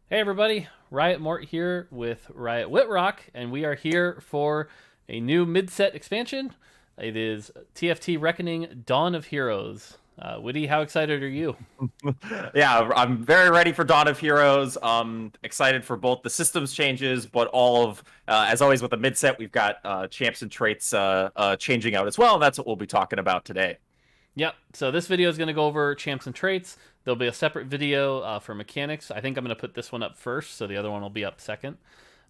Hey everybody, Riot Mort here with Riot Wittrock, and we are here for a new mid-set expansion. It is TFT Reckoning Dawn of Heroes. Witty, how excited are you? Yeah, I'm very ready for Dawn of Heroes. Excited for both the systems changes, but all of, as always with the mid set, we've got champs and traits changing out as well, and that's what we'll be talking about today. Yep, so this video is going to go over champs and traits. There'll be a separate video for mechanics. I think I'm going to put this one up first, so the other one will be up second.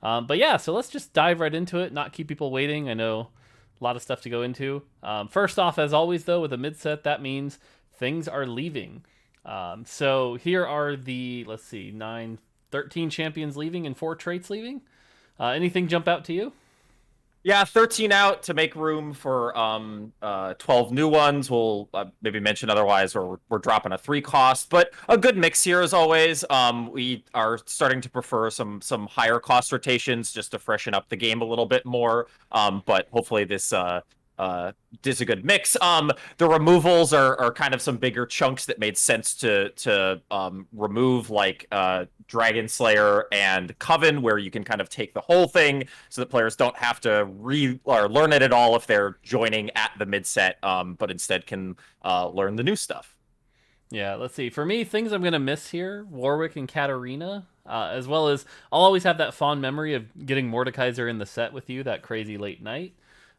But yeah, so let's just dive right into it, not keep people waiting. I know a lot of stuff to go into. First off, as always, though, with a mid set, that means things are leaving. So here are the, let's see, 13 champions leaving and 4 traits leaving. Anything jump out to you? Yeah, 13 out to make room for 12 new ones. We'll maybe mention otherwise, or we're dropping a 3 cost, but a good mix here as always. We are starting to prefer some higher cost rotations just to freshen up the game a little bit more. But hopefully this is a good mix. The removals are kind of some bigger chunks that made sense to remove, like Dragon Slayer and Coven, where you can kind of take the whole thing so that players don't have to or learn it at all if they're joining at the mid set, but instead can learn the new stuff. Yeah, let's see. For me, things I'm going to miss here, Warwick and Katarina, as well as I'll always have that fond memory of getting Mordekaiser in the set with you that crazy late night.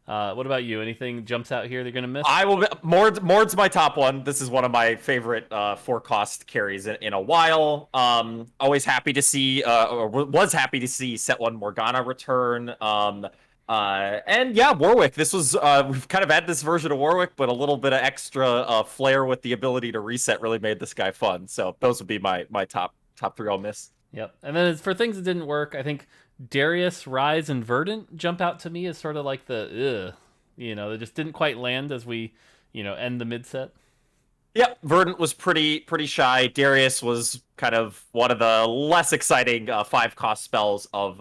What about you? Anything jumps out here they're going to miss? I will. Mord's my top one. This is one of my favorite 4 cost carries in a while. Always happy to see, or was happy to see set one Morgana return. And yeah, Warwick. This was we've kind of had this version of Warwick, but a little bit of extra flair with the ability to reset really made this guy fun. So those would be my top 3 I'll miss. Yep. And then for things that didn't work, I think Darius, Rise, and Verdant jump out to me as sort of like the, they just didn't quite land as we, end the mid set. Yep, Verdant was pretty shy. Darius was kind of one of the less exciting 5 cost spells of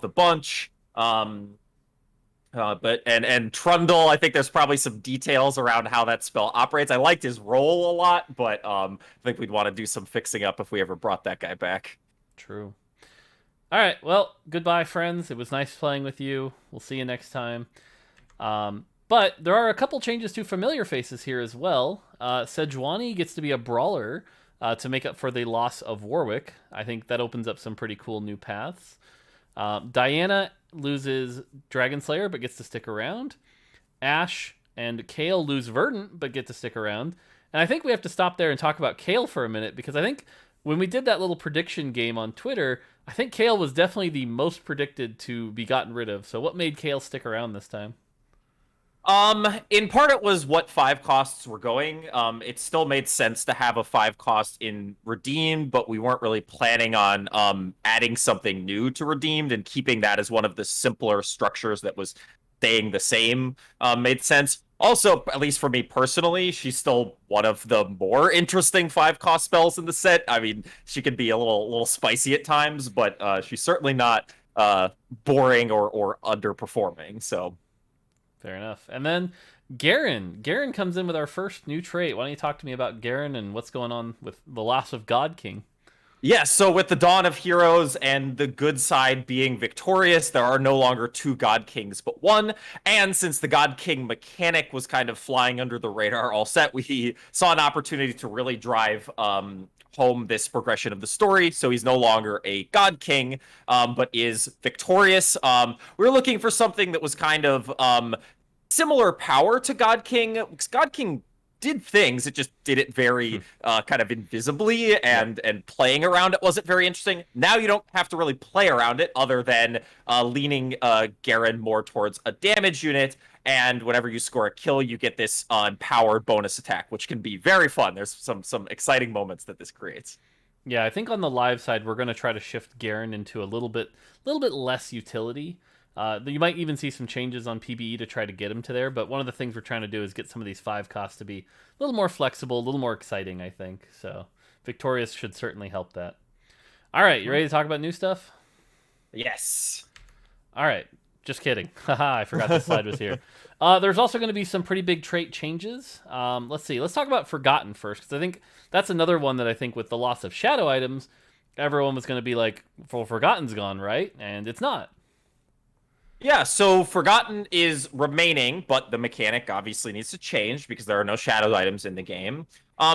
the bunch. But and Trundle, I think there's probably some details around how that spell operates. I liked his role a lot, but I think we'd want to do some fixing up if we ever brought that guy back. True. All right. Well, goodbye, friends. It was nice playing with you. We'll see you next time. But there are a couple changes to familiar faces here as well. Sejuani gets to be a brawler to make up for the loss of Warwick. I think that opens up some pretty cool new paths. Diana loses Dragon Slayer but gets to stick around. Ashe and Kale lose Verdant but get to stick around. And I think we have to stop there and talk about Kale for a minute because I think when we did that little prediction game on Twitter, I think Kale was definitely the most predicted to be gotten rid of. So what made Kale stick around this time? In part it was what 5 costs were going. It still made sense to have a 5 cost in redeemed, but we weren't really planning on adding something new to redeemed, and keeping that as one of the simpler structures that was staying the same made sense. Also, at least for me personally, she's still one of the more interesting 5 cost spells in the set. I mean, she can be a little spicy at times, but she's certainly not boring or underperforming. So Fair enough. And then Garen. Garen comes in with our first new trait. Why don't you talk to me about Garen and what's going on with the loss of God King? yeah, so with the dawn of heroes and the good side being victorious, there are no longer 2 God Kings but one. And since the God King mechanic was kind of flying under the radar all set, we saw an opportunity to really drive home this progression of the story. So he's no longer a God King, but is victorious. We were looking for something that was kind of similar power to God King. God King did things, it just did it very kind of invisibly, Yep. and playing around it wasn't very interesting. Now you don't have to really play around it other than leaning Garen more towards a damage unit, and whenever you score a kill you get this empowered bonus attack, which can be very fun. There's some exciting moments that this creates. Yeah, I think on the live side we're going to try to shift Garen into a little bit less utility. You might even see some changes on PBE to try to get him to there, but one of the things we're trying to do is get some of these 5 costs to be a little more flexible, a little more exciting, I think. So Victorious should certainly help that. All right, you ready to talk about new stuff? Yes. All right, just kidding. Haha, I forgot this slide was here. There's also going to be some pretty big trait changes. Let's see. Let's talk about Forgotten first, because I think that's another one that I think with the loss of shadow items, everyone was going to be like, well, Forgotten's gone, right? And it's not. Yeah, so Forgotten is remaining, but the mechanic obviously needs to change because there are no shadow items in the game.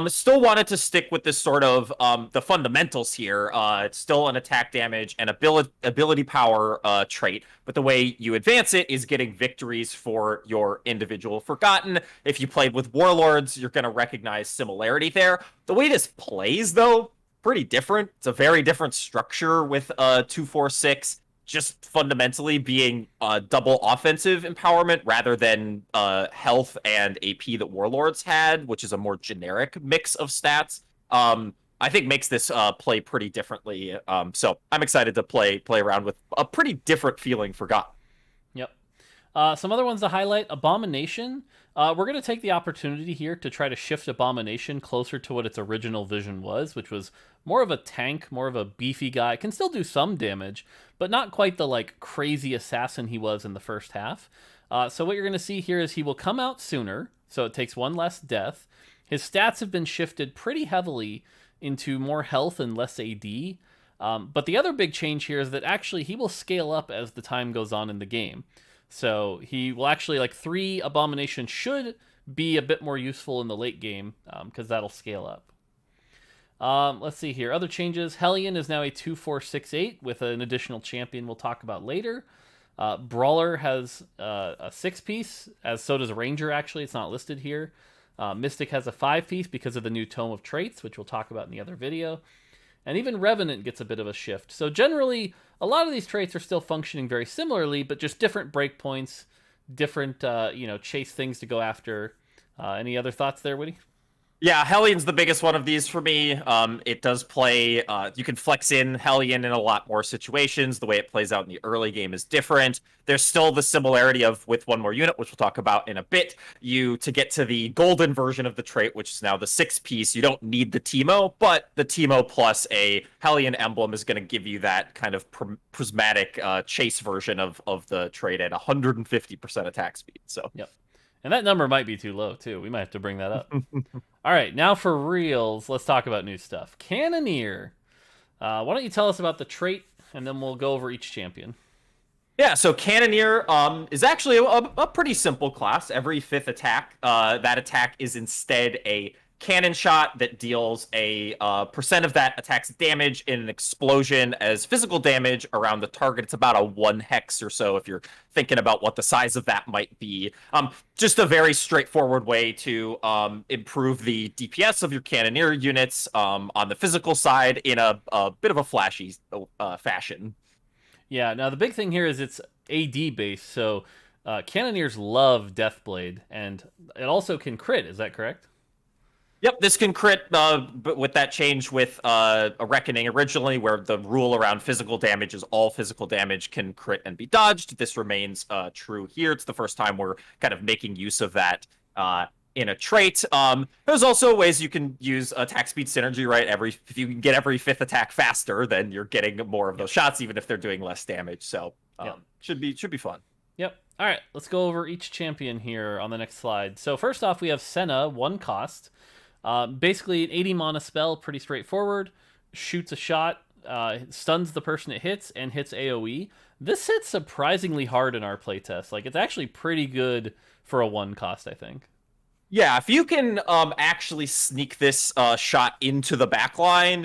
Still wanted to stick with this sort of the fundamentals here. It's still an attack damage and ability power trait, but the way you advance it is getting victories for your individual Forgotten. If you played with Warlords, you're going to recognize similarity there. The way this plays, though, pretty different. It's a very different structure with 246 just fundamentally being double offensive empowerment rather than health and AP that Warlords had, which is a more generic mix of stats. I think makes this play pretty differently. So I'm excited to play around with a pretty different feeling for God. Yep. Some other ones to highlight: Abomination. We're going to take the opportunity here to try to shift Abomination closer to what its original vision was, which was more of a tank, more of a beefy guy. Can still do some damage, but not quite the like crazy assassin he was in the first half. So what you're going to see here is he will come out sooner, so it takes one less death. His stats have been shifted pretty heavily into more health and less AD. But the other big change here is that actually he will scale up as the time goes on in the game. So he will actually, like, 3 Abomination should be a bit more useful in the late game, because that'll scale up. Let's see here. Other changes. Hellion is now a 2-4-6-8 with an additional champion we'll talk about later. Brawler has a 6-piece, as so does Ranger, actually. It's not listed here. Mystic has a 5-piece because of the new Tome of Traits, which we'll talk about in the other video. And even Revenant gets a bit of a shift. So generally, a lot of these traits are still functioning very similarly, but just different breakpoints, different, chase things to go after. Any other thoughts there, Woody? Yeah, Hellion's the biggest one of these for me. It does play, you can flex in Hellion in a lot more situations. The way it plays out in the early game is different. There's still the similarity of with one more unit, which we'll talk about in a bit. To get to the golden version of the trait, which is now the 6-piece, you don't need the Teemo, but the Teemo plus a Hellion emblem is going to give you that kind of prismatic chase version of the trait at 150% attack speed. So, yep. And that number might be too low, too. We might have to bring that up. All right, now for reals, let's talk about new stuff. Cannoneer. Why don't you tell us about the trait, and then we'll go over each champion. Yeah, so Cannoneer is actually a pretty simple class. Every 5th attack, that attack is instead a cannon shot that deals a percent of that attack's damage in an explosion as physical damage around the target. It's about a 1 hex or so if you're thinking about what the size of that might be. Just a very straightforward way to improve the DPS of your Cannoneer units on the physical side in a bit of a flashy fashion. Yeah, now the big thing here is it's AD based, so Cannoneers love Deathblade, and it also can crit, is that correct? Yep, this can crit, but with that change with a Reckoning originally, where the rule around physical damage is all physical damage can crit and be dodged. This remains true here. It's the first time we're kind of making use of that in a trait. There's also ways you can use attack speed synergy, right? If you can get every 5th attack faster, then you're getting more of those shots, even if they're doing less damage. So should be fun. Yep. All right, let's go over each champion here on the next slide. So first off, we have Senna, 1 cost. Basically, an 80 mana spell, pretty straightforward. Shoots a shot, stuns the person it hits, and hits AoE. This hits surprisingly hard in our playtest. Like, it's actually pretty good for a 1 cost, I think. Yeah, if you can actually sneak this shot into the backline,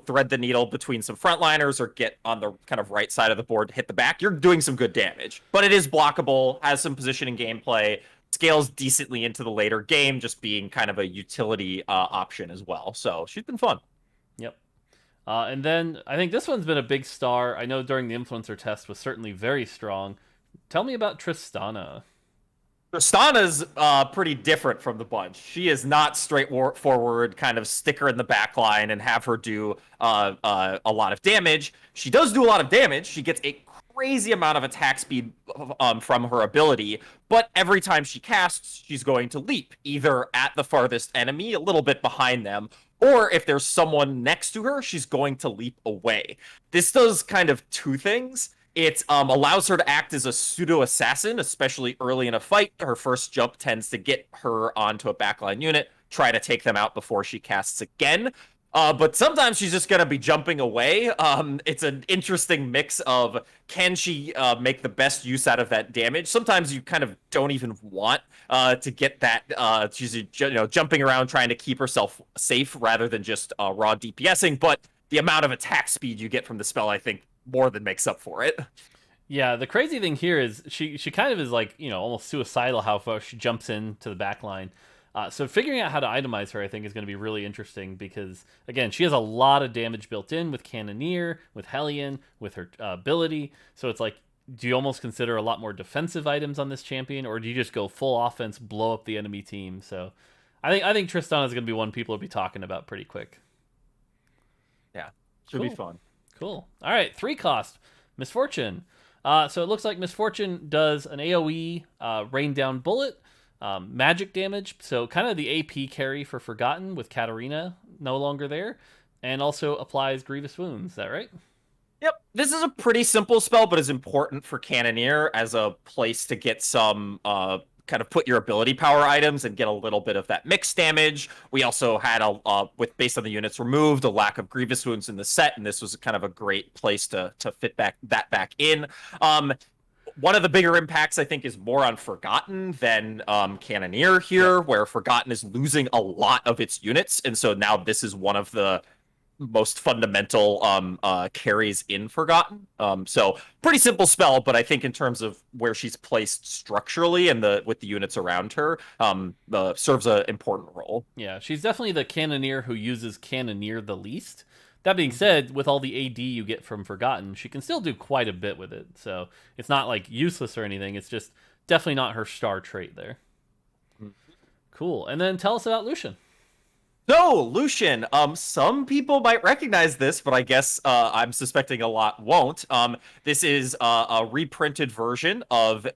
thread the needle between some frontliners or get on the kind of right side of the board to hit the back, you're doing some good damage. But it is blockable, has some positioning gameplay, scales decently into the later game, just being kind of a utility option as well. So she's been fun. Yep. And then I think this one's been a big star. I know during the influencer test was certainly very strong. Tell me about Tristana. Tristana's pretty different from the bunch. She is not straightforward, kind of sticker in the back line and have her do a lot of damage. She does do a lot of damage. She gets a crazy amount of attack speed from her ability, but every time she casts, she's going to leap, either at the farthest enemy, a little bit behind them, or if there's someone next to her, she's going to leap away. This does kind of 2 things. It allows her to act as a pseudo-assassin, especially early in a fight. Her first jump tends to get her onto a backline unit, try to take them out before she casts again. But sometimes she's just gonna be jumping away. It's an interesting mix of can she make the best use out of that damage? Sometimes you kind of don't even want to get that. She's jumping around trying to keep herself safe rather than just raw DPSing. But the amount of attack speed you get from the spell, I think, more than makes up for it. Yeah, the crazy thing here is she kind of is like, almost suicidal how far she jumps into the back line. So figuring out how to itemize her, I think, is going to be really interesting because, again, she has a lot of damage built in with Cannoneer, with Hellion, with her ability. So it's like, do you almost consider a lot more defensive items on this champion, or do you just go full offense, blow up the enemy team? So I think Tristana is going to be one people will be talking about pretty quick. Yeah, should Cool. be fun. Cool. All right, 3 cost. Misfortune. So it looks like Misfortune does an AoE rain down bullet, magic damage, so kind of the AP carry for Forgotten with Katarina no longer there, and also applies Grievous Wounds. Is that right? Yep, this is a pretty simple spell, but is important for Cannoneer as a place to get some kind of put your ability power items and get a little bit of that mixed damage. We also had with based on the units removed, a lack of Grievous Wounds in the set, and this was kind of a great place to fit that back in. One of the bigger impacts, I think, is more on Forgotten than Cannoneer here, where Forgotten is losing a lot of its units, and so now this is one of the most fundamental carries in Forgotten. So pretty simple spell, but I think in terms of where she's placed structurally and with the units around her, serves an important role. Yeah, she's definitely the Cannoneer who uses Cannoneer the least. That being said, with all the AD you get from Forgotten, she can still do quite a bit with it. So it's not like useless or anything. It's just definitely not her star trait there. Cool. And then tell us about Lucian. So, Lucian, some people might recognize this, but I guess I'm suspecting a lot won't. This is a reprinted version of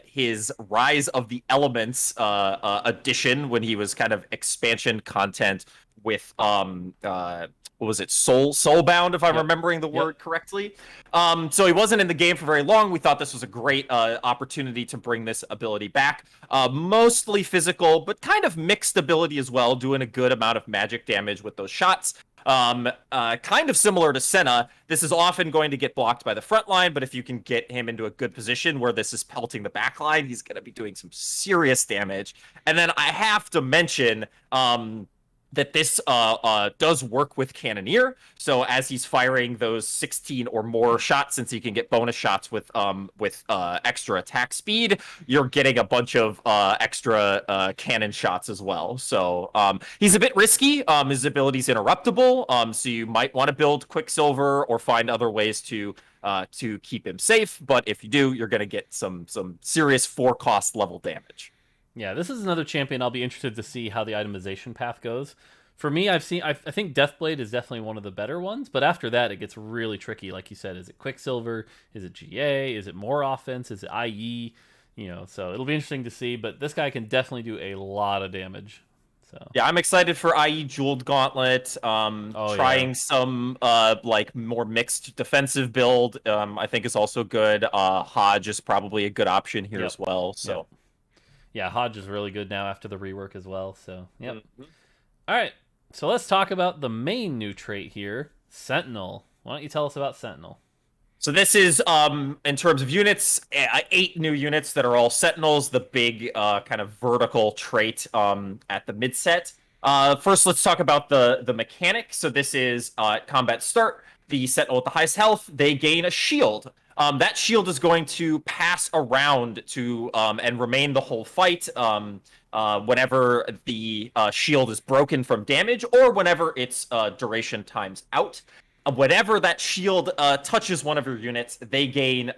his Rise of the Elements edition when he was kind of expansion content with what was it, Soulbound, if I'm remembering the word correctly. So he wasn't in the game for very long. We thought this was a great opportunity to bring this ability back. Mostly physical, but kind of mixed ability as well, doing a good amount of magic damage with those shots. Kind of similar to Senna, this is often going to get blocked by the front line, but if you can get him into a good position where this is pelting the back line, he's going to be doing some serious damage. And then I have to mention that this does work with Cannoneer. So as he's firing those 16 or more shots, since he can get bonus shots with extra attack speed, you're getting a bunch of extra cannon shots as well. So he's a bit risky. His ability's interruptible. So you might want to build Quicksilver or find other ways to keep him safe. But if you do, you're going to get some serious 4-cost level damage. Yeah, this is another champion I'll be interested to see how the itemization path goes. For me, I think Deathblade is definitely one of the better ones, but after that, it gets really tricky. Like you said, is it Quicksilver? Is it GA? Is it more offense? Is it IE? So it'll be interesting to see, but this guy can definitely do a lot of damage. So yeah, I'm excited for IE Jeweled Gauntlet. Trying some like more mixed defensive build. I think is also good. Hodge is probably a good option here as well. So. Yeah, Hodge is really good now after the rework as well. So, yep. All right. So let's talk about the main new trait here, Sentinel. Why don't you tell us about Sentinel? So this is, in terms of units, 8 new units that are all Sentinels, the big kind of vertical trait at the mid-set. First, let's talk about the mechanic. So this is combat start. The Sentinel with the highest health, they gain a shield. That shield is going to pass around to and remain the whole fight whenever the shield is broken from damage or whenever its duration times out. Whenever that shield touches one of your units, they gain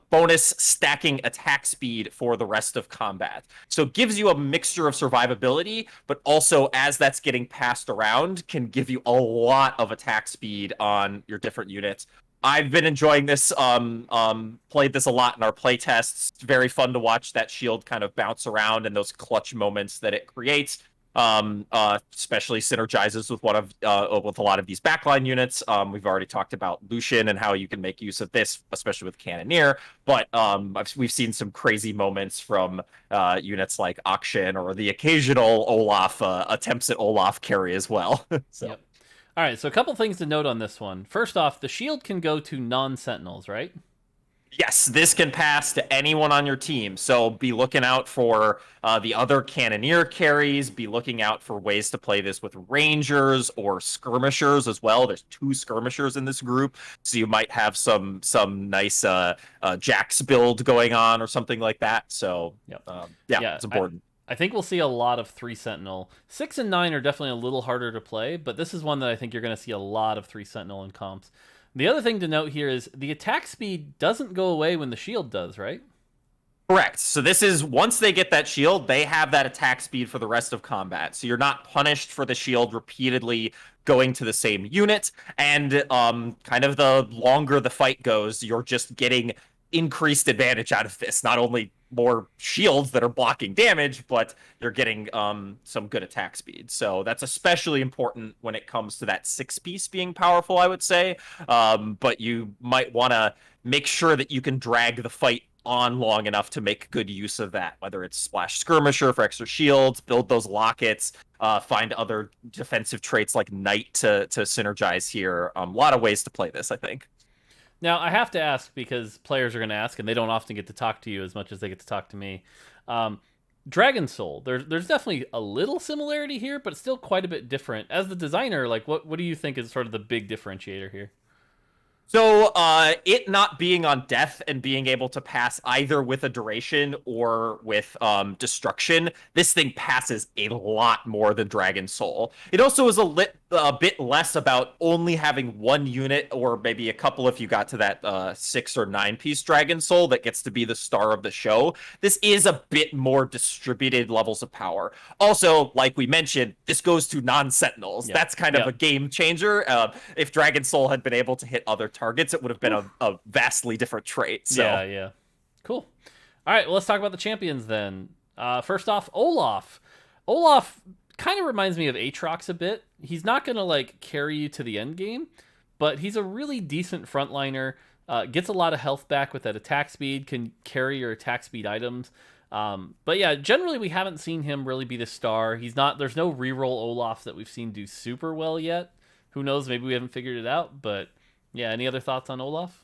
bonus stacking attack speed for the rest of combat. So it gives you a mixture of survivability, but also as that's getting passed around, can give you a lot of attack speed on your different units. I've been enjoying this, played this a lot in our playtests. It's very fun to watch that shield kind of bounce around and those clutch moments that it creates. especially synergizes with with a lot of these backline units. We've already talked about Lucian and how you can make use of this, especially with Cannoneer. But we've seen some crazy moments from units like Akshan or the occasional Olaf attempts at Olaf carry as well. So. Yep. All right, so a couple things to note on this one. First off, the shield can go to non-sentinels, right? Yes, this can pass to anyone on your team. So be looking out for the other Cannoneer carries. Be looking out for ways to play this with Rangers or Skirmishers as well. There's 2 Skirmishers in this group, so you might have some nice Jax build going on or something like that. So Yep. yeah, it's important. I think we'll see a lot of 3 Sentinel. 6 and 9 are definitely a little harder to play, but this is one that I think you're going to see a lot of 3 Sentinel in comps. The other thing to note here is the attack speed doesn't go away when the shield does, right? Correct. So this is once they get that shield, they have that attack speed for the rest of combat. So you're not punished for the shield repeatedly going to the same unit. And kind of the longer the fight goes, you're just getting increased advantage out of this. Not only more shields that are blocking damage, but you're getting some good attack speed. So that's especially important when it comes to that 6-piece being powerful, I would say. But you might want to make sure that you can drag the fight on long enough to make good use of that, whether it's Splash Skirmisher for extra shields, build those lockets, find other defensive traits like Knight to synergize here. A lot of ways to play this, I think. Now, I have to ask because players are going to ask, and they don't often get to talk to you as much as they get to talk to me. Dragon Soul, there's definitely a little similarity here, but still quite a bit different. As the designer, like what do you think is sort of the big differentiator here? So, it not being on death and being able to pass either with a duration or with destruction, this thing passes a lot more than Dragon Soul. It also is a bit less about only having one unit, or maybe a couple if you got to that 6 or 9-piece Dragon Soul that gets to be the star of the show. This is a bit more distributed levels of power. Also, like we mentioned, this goes to non-Sentinels. Yep. That's kind of a game changer. If Dragon Soul had been able to hit other targets, it would have been a vastly different trait. So. Yeah. Cool. All right, well, let's talk about the champions then. First off, Olaf. Olaf kind of reminds me of Aatrox a bit. He's not going to like carry you to the end game, but he's a really decent frontliner. Gets a lot of health back with that attack speed, can carry your attack speed items. But yeah, generally we haven't seen him really be the star. There's no reroll Olaf that we've seen do super well yet. Who knows, maybe we haven't figured it out, but yeah, any other thoughts on Olaf?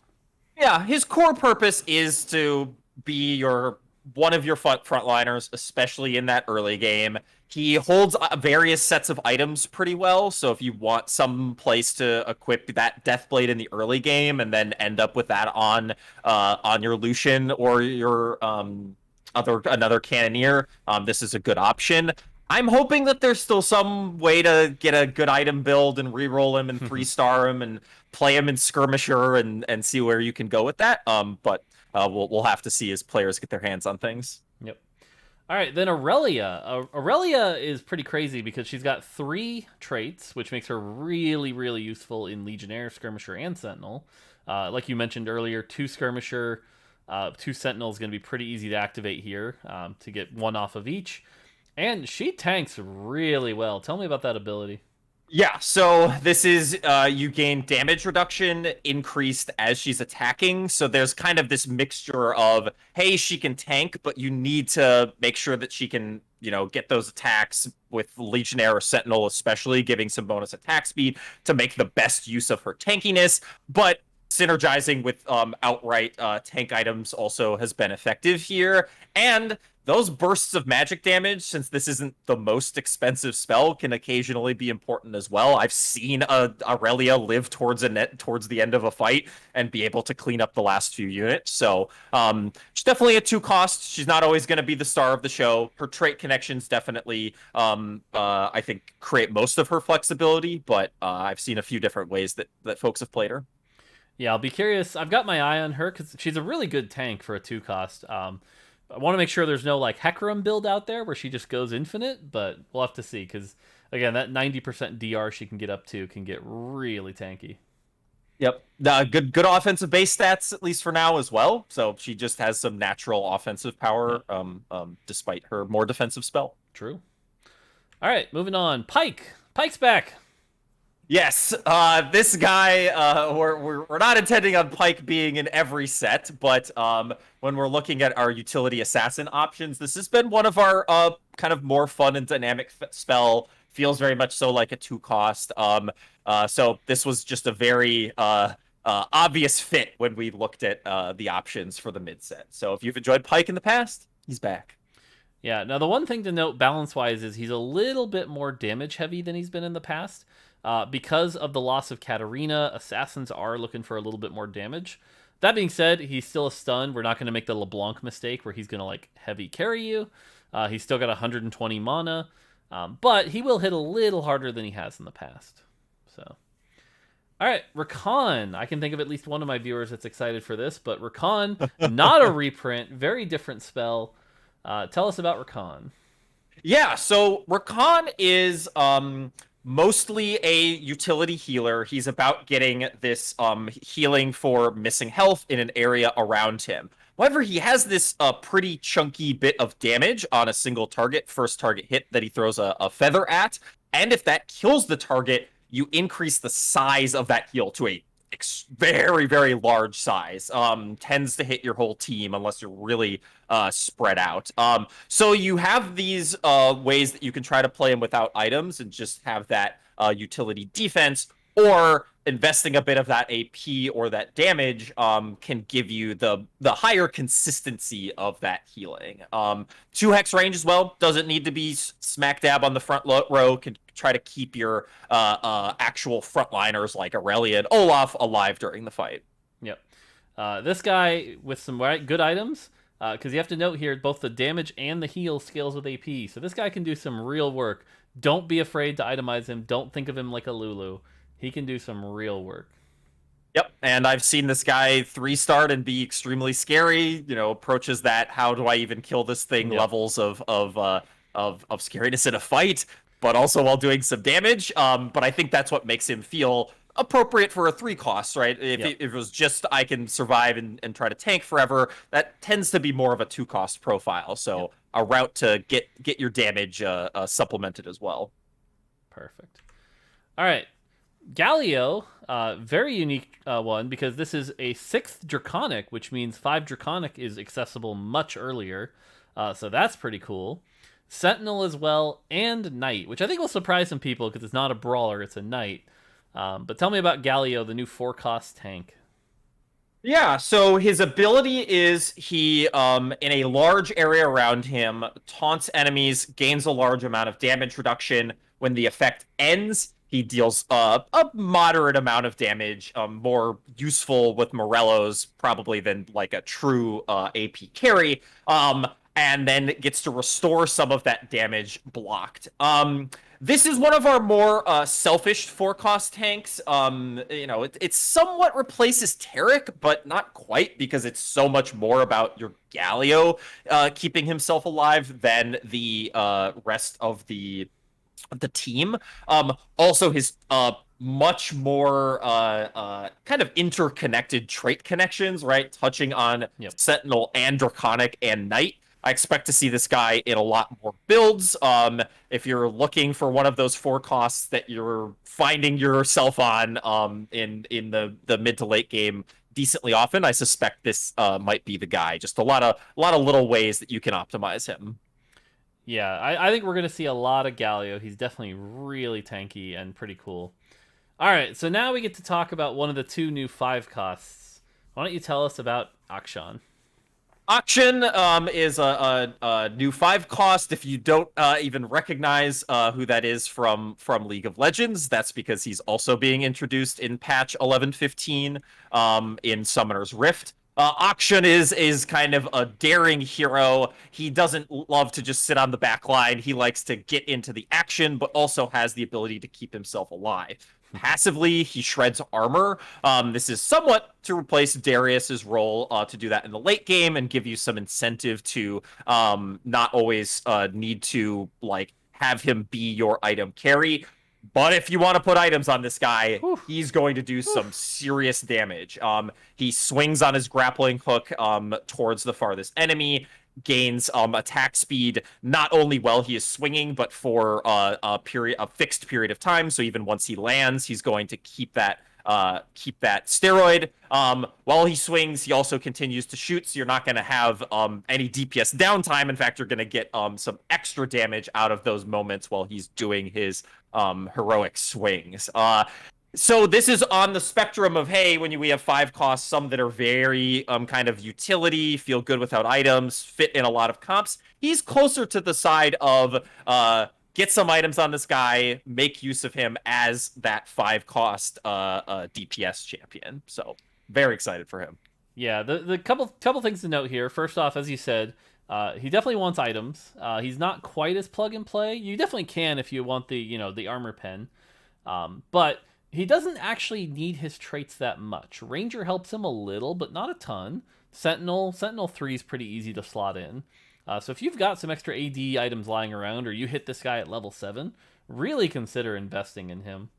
Yeah, his core purpose is to be one of your frontliners, especially in that early game. He holds various sets of items pretty well, so if you want some place to equip that Deathblade in the early game and then end up with that on your Lucian or your another Cannoneer, this is a good option. I'm hoping that there's still some way to get a good item build and reroll him and 3-star him and play him in Skirmisher and see where you can go with that. But we'll have to see as players get their hands on things. Yep. All right, then Aurelia. Aurelia is pretty crazy because she's got 3 traits, which makes her really, really useful in Legionnaire, Skirmisher, and Sentinel. Like you mentioned earlier, 2 Skirmisher, 2 Sentinel is going to be pretty easy to activate here to get 1 off of each. And she tanks really well. Tell me about that ability. Yeah, so this is you gain damage reduction increased as she's attacking. So there's kind of this mixture of, hey, she can tank, but you need to make sure that she can, get those attacks with Legionnaire or Sentinel, especially giving some bonus attack speed to make the best use of her tankiness. But synergizing with outright tank items also has been effective here. And those bursts of magic damage, since this isn't the most expensive spell, can occasionally be important as well. I've seen Aurelia live towards the end of a fight and be able to clean up the last few units. So she's definitely a 2-cost. She's not always going to be the star of the show. Her trait connections definitely, I think, create most of her flexibility, but I've seen a few different ways that folks have played her. Yeah, I'll be curious. I've got my eye on her because she's a really good tank for a 2-cost. I want to make sure there's no like Hecarim build out there where she just goes infinite, but we'll have to see because again, that 90% DR she can get up to can get really tanky. Yep, good offensive base stats at least for now as well. So she just has some natural offensive power, despite her more defensive spell. True. All right, moving on. Pike. Pike's back. Yes, this guy, we're not intending on Pike being in every set, but when we're looking at our utility assassin options, this has been one of our kind of more fun and dynamic spell. Feels very much so like a 2 cost. So this was just a very obvious fit when we looked at the options for the mid set. So if you've enjoyed Pike in the past, he's back. Yeah, now the one thing to note balance-wise is he's a little bit more damage-heavy than he's been in the past. Because of the loss of Katarina, assassins are looking for a little bit more damage. That being said, he's still a stun. We're not going to make the LeBlanc mistake where he's going to like heavy carry you. He's still got 120 mana, but he will hit a little harder than he has in the past. So, all right, Rakan. I can think of at least one of my viewers that's excited for this, but Rakan, not a reprint, very different spell. Tell us about Rakan. Yeah, so Rakan is mostly a utility healer. He's about getting this healing for missing health in an area around him. However, he has this pretty chunky bit of damage on a single target, first target hit that he throws a feather at. And if that kills the target, you increase the size of that heal to a very, very large size. Tends to hit your whole team unless you're really spread out. So you have these ways that you can try to play him without items and just have that utility defense, or investing a bit of that AP or that damage can give you the higher consistency of that healing. 2 hex range as well. Doesn't need to be smack dab on the front row. Can try to keep your actual frontliners like Aurelia and Olaf alive during the fight. Yep. This guy with some good items, because you have to note here both the damage and the heal scales with AP. So this guy can do some real work. Don't be afraid to itemize him. Don't think of him like a Lulu. He can do some real work. Yep, and I've seen this guy 3-start and be extremely scary. You know, approaches that how do I even kill this thing levels of scariness in a fight, but also while doing some damage. But I think that's what makes him feel appropriate for a 3 cost, right? If it was just I can survive and try to tank forever, that tends to be more of a 2 cost profile. So a route to get your damage supplemented as well. Perfect. All right. Galio, very unique one because this is a 6th Draconic, which means 5 Draconic is accessible much earlier. So that's pretty cool. Sentinel as well, and Knight, which I think will surprise some people because it's not a brawler, it's a Knight. But tell me about Galio, the new 4-cost tank. Yeah, so his ability is he, in a large area around him, taunts enemies, gains a large amount of damage reduction. When the effect ends, he deals a moderate amount of damage, more useful with Morello's probably than like a true AP carry, and then gets to restore some of that damage blocked. This is one of our more selfish 4-cost tanks. You know, it somewhat replaces Taric, but not quite because it's so much more about your Galio keeping himself alive than the rest of the team. Also his much more kind of interconnected trait connections, right? Touching on Sentinel and Draconic and Knight. I expect to see this guy in a lot more builds. If you're looking for one of those 4 costs that you're finding yourself on in the mid to late game decently often, I suspect this might be the guy. Just a lot of little ways that you can optimize him. Yeah, I think we're going to see a lot of Galio. He's definitely really tanky and pretty cool. All right, so now we get to talk about one of the 2 new 5 costs. Why don't you tell us about Akshan? Auction is a new 5-cost. If you don't even recognize who that is from League of Legends, that's because he's also being introduced in patch 11.15 in Summoner's Rift. Auction is kind of a daring hero. He doesn't love to just sit on the back line. He likes to get into the action, but also has the ability to keep himself alive. Passively, he shreds armor. This is somewhat to replace Darius's role to do that in the late game and give you some incentive to not always need to like have him be your item carry. But if you want to put items on this guy, he's going to do some serious damage. He swings on his grappling hook towards the farthest enemy, gains attack speed not only while he is swinging, but for a fixed period of time. So even once he lands, he's going to keep that steroid. While he swings, he also continues to shoot, so you're not going to have any DPS downtime. In fact, you're going to get some extra damage out of those moments while he's doing his heroic swings. So this is on the spectrum of, hey, when we have 5 costs, some that are very kind of utility, feel good without items, fit in a lot of comps. He's closer to the side of get some items on this guy, make use of him as that 5 cost DPS champion. So very excited for him. Yeah, the couple things to note here. First off, as you said, he definitely wants items. He's not quite as plug and play. You definitely can if you want the armor pen, but he doesn't actually need his traits that much. Ranger helps him a little, but not a ton. Sentinel 3 is pretty easy to slot in. So if you've got some extra AD items lying around, or you hit this guy at level 7, really consider investing in him.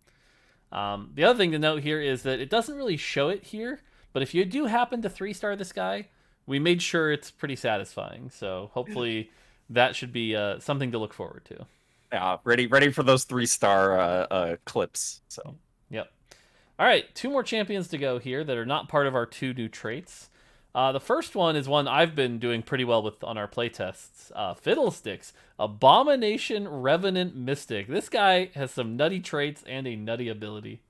The other thing to note here is that it doesn't really show it here, but if you do happen to 3-star this guy, we made sure it's pretty satisfying. So hopefully that should be something to look forward to. Yeah, ready for those 3-star clips. So. Yep. All right, 2 more champions to go here that are not part of our 2 new traits. The first one is one I've been doing pretty well with on our playtests. Fiddlesticks, Abomination Revenant Mystic. This guy has some nutty traits and a nutty ability.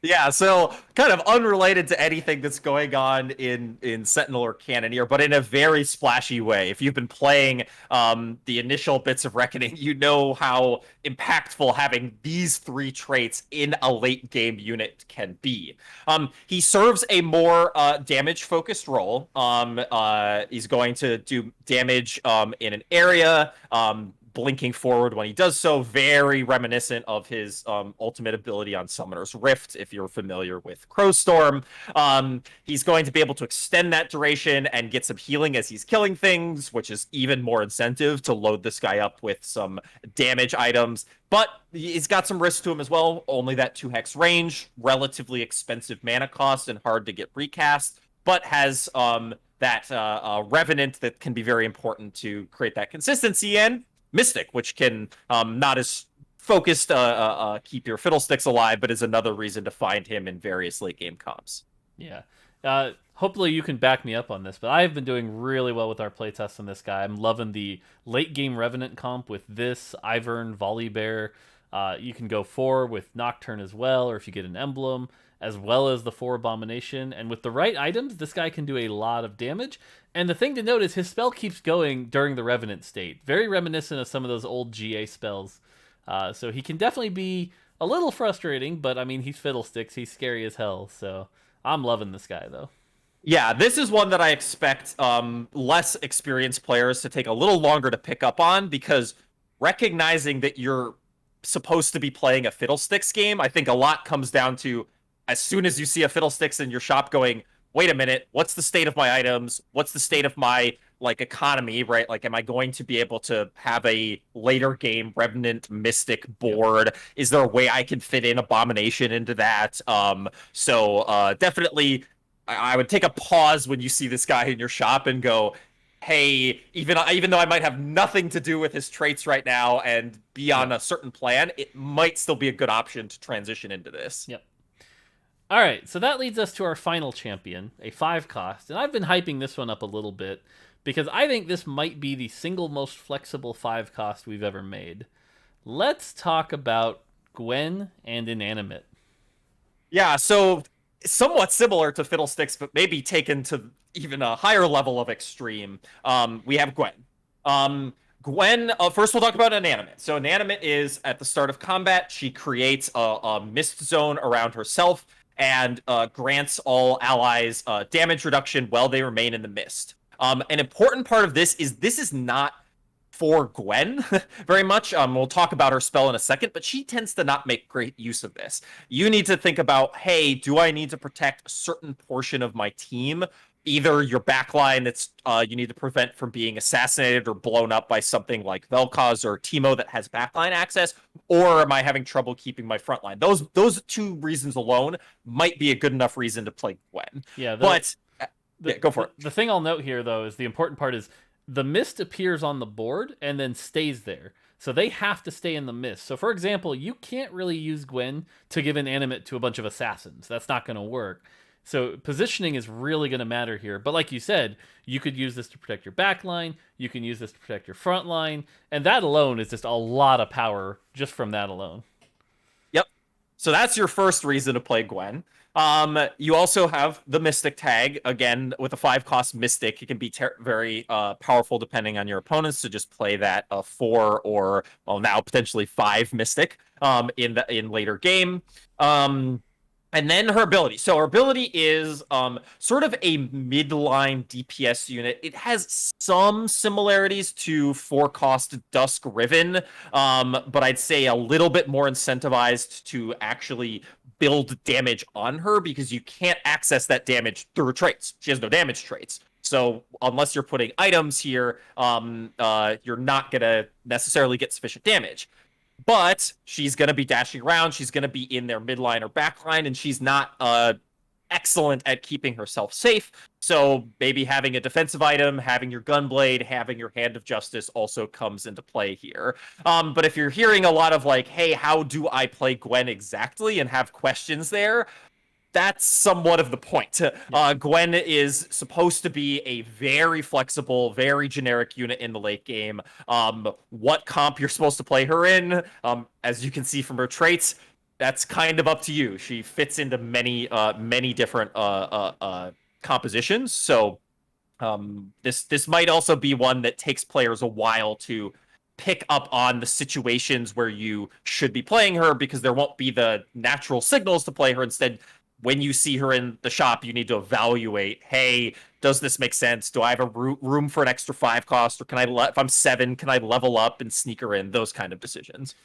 Yeah, so kind of unrelated to anything that's going on in Sentinel or Cannoneer, but in a very splashy way. If you've been playing the initial bits of Reckoning, you know how impactful having these 3 traits in a late game unit can be. He serves a more damage-focused role. He's going to do damage in an area, blinking forward when he does so, very reminiscent of his ultimate ability on Summoner's Rift, if you're familiar with Crowstorm. He's going to be able to extend that duration and get some healing as he's killing things, which is even more incentive to load this guy up with some damage items. But he's got some risk to him as well. Only that 2-hex range, relatively expensive mana cost, and hard to get recast, but has that Revenant that can be very important to create that consistency, and Mystic, which can not as focused keep your fiddlesticks alive, but is another reason to find him in various late game comps. Yeah. Hopefully you can back me up on this, but I've been doing really well with our playtests on this guy. I'm loving the late game Revenant comp with this, Ivern, Volibear. You can go 4 with Nocturne as well, or if you get an emblem, as well as the 4 Abomination. And with the right items, this guy can do a lot of damage. And the thing to note is his spell keeps going during the Revenant state. Very reminiscent of some of those old GA spells. So he can definitely be a little frustrating, but I mean, he's Fiddlesticks. He's scary as hell. So I'm loving this guy, though. Yeah, this is one that I expect less experienced players to take a little longer to pick up on, because recognizing that you're supposed to be playing a Fiddlesticks game, I think a lot comes down to, as soon as you see a Fiddlesticks in your shop, going, wait a minute, what's the state of my items? What's the state of my economy, right? Like, am I going to be able to have a later game Revenant Mystic board? Is there a way I can fit in Abomination into that? So definitely I would take a pause when you see this guy in your shop and go, hey, even though I might have nothing to do with his traits right now and be on a certain plan, it might still be a good option to transition into this. Yep. All right, so that leads us to our final champion, a 5 cost, and I've been hyping this one up a little bit because I think this might be the single most flexible 5 cost we've ever made. Let's talk about Gwen and Inanimate. Yeah, so somewhat similar to Fiddlesticks, but maybe taken to even a higher level of extreme. We have Gwen. Gwen, first we'll talk about Inanimate. So Inanimate is, at the start of combat, she creates a mist zone around herself and grants all allies damage reduction while they remain in the mist. An important part of this is not for Gwen very much. We'll talk about her spell in a second, but she tends to not make great use of this. You need to think about, hey, do I need to protect a certain portion of my team? Either your backline that's you need to prevent from being assassinated or blown up by something like Vel'Koz or Teemo that has backline access, or am I having trouble keeping my frontline? Those 2 reasons alone might be a good enough reason to play Gwen. Yeah, but go for it. The thing I'll note here, though, is the important part is the mist appears on the board and then stays there. So they have to stay in the mist. So, for example, you can't really use Gwen to give an animate to a bunch of assassins. That's not going to work. So positioning is really going to matter here. But like you said, you could use this to protect your back line. You can use this to protect your front line. And that alone is just a lot of power just from that alone. Yep. So that's your first reason to play Gwen. You also have the Mystic tag. Again, with a 5-cost Mystic, it can be very powerful depending on your opponents to just play that 4 or, well, now potentially 5 Mystic in later game. And then her ability. So her ability is sort of a midline DPS unit. It has some similarities to 4-cost Dusk Riven, but I'd say a little bit more incentivized to actually build damage on her because you can't access that damage through her traits. She has no damage traits. So unless you're putting items here, you're not going to necessarily get sufficient damage. But she's going to be dashing around. She's going to be in their midline or backline, and she's not excellent at keeping herself safe. So maybe having a defensive item, having your Gunblade, having your Hand of Justice also comes into play here. But if you're hearing a lot of like, hey, how do I play Gwen exactly, and have questions there, that's somewhat of the point. Gwen is supposed to be a very flexible, very generic unit in the late game. What comp you're supposed to play her in, as you can see from her traits, that's kind of up to you. She fits into many different compositions. So this might also be one that takes players a while to pick up on the situations where you should be playing her, because there won't be the natural signals to play her. Instead, when you see her in the shop, you need to evaluate, hey, does this make sense? Do I have a room for an extra 5 cost? Or can I, if I'm 7, can I level up and sneak her in? Those kind of decisions.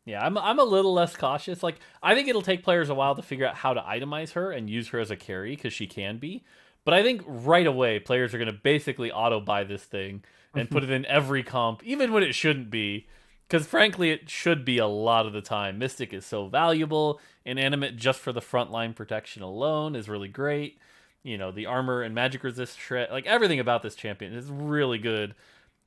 Yeah, I'm a little less cautious. Like, I think it'll take players a while to figure out how to itemize her and use her as a carry, because she can be. But I think right away, players are going to basically auto-buy this thing and put it in every comp, even when it shouldn't be. Because frankly, it should be a lot of the time. Mystic is so valuable. Inanimate just for the frontline protection alone is really great. You know, the armor and magic resist shred, like everything about this champion is really good.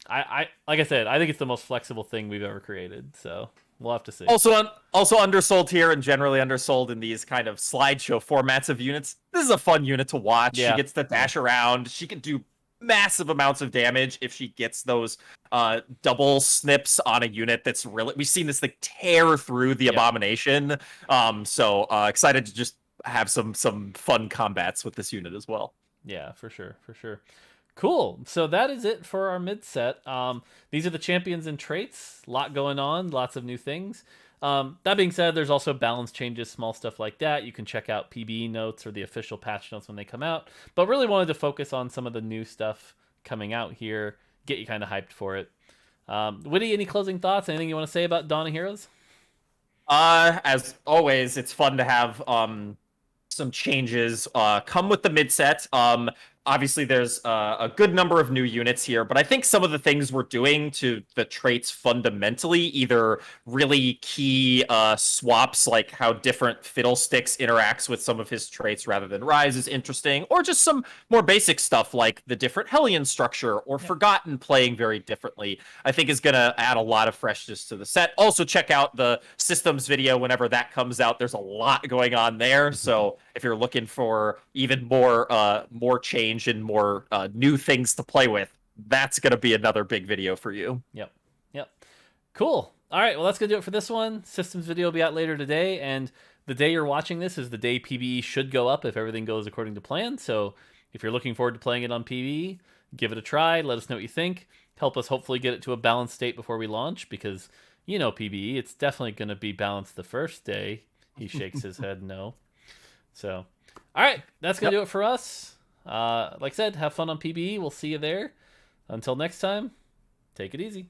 I like I said, I think it's the most flexible thing we've ever created. So we'll have to see. Also undersold here, and generally undersold in these kind of slideshow formats of units. This is a fun unit to watch. Yeah. She gets to dash around. She can do massive amounts of damage if she gets those double snips on a unit. That's really, we've seen this thing tear through the Abomination. So excited to just have some fun combats with this unit as well. Yeah, for sure. Cool. So that is it for our mid set. These are the champions and traits. A lot going on. Lots of new things. That being said, there's also balance changes, small stuff like that. You can check out PBE notes or the official patch notes when they come out. But really wanted to focus on some of the new stuff coming out here, get you kind of hyped for it. Witty, any closing thoughts? Anything you want to say about Dawn of Heroes? As always, it's fun to have some changes come with the mid set. Obviously, there's a good number of new units here, but I think some of the things we're doing to the traits fundamentally, either really key swaps, like how different Fiddlesticks interacts with some of his traits rather than Rise is interesting, or just some more basic stuff like the different Hellion structure or Forgotten playing very differently, I think is going to add a lot of freshness to the set. Also, check out the systems video whenever that comes out. There's a lot going on there, so if you're looking for even more change and more new things to play with, that's going to be another big video for you. Yep. Cool. All right, well, that's going to do it for this one. Systems video will be out later today, and the day you're watching this is the day PBE should go up if everything goes according to plan. So if you're looking forward to playing it on PBE, give it a try. Let us know what you think. Help us hopefully get it to a balanced state before we launch, because, you know, PBE, it's definitely going to be balanced the first day. He shakes his head no. So, all right, that's going to do it for us. Like I said, have fun on PBE. We'll see you there. Until next time, take it easy.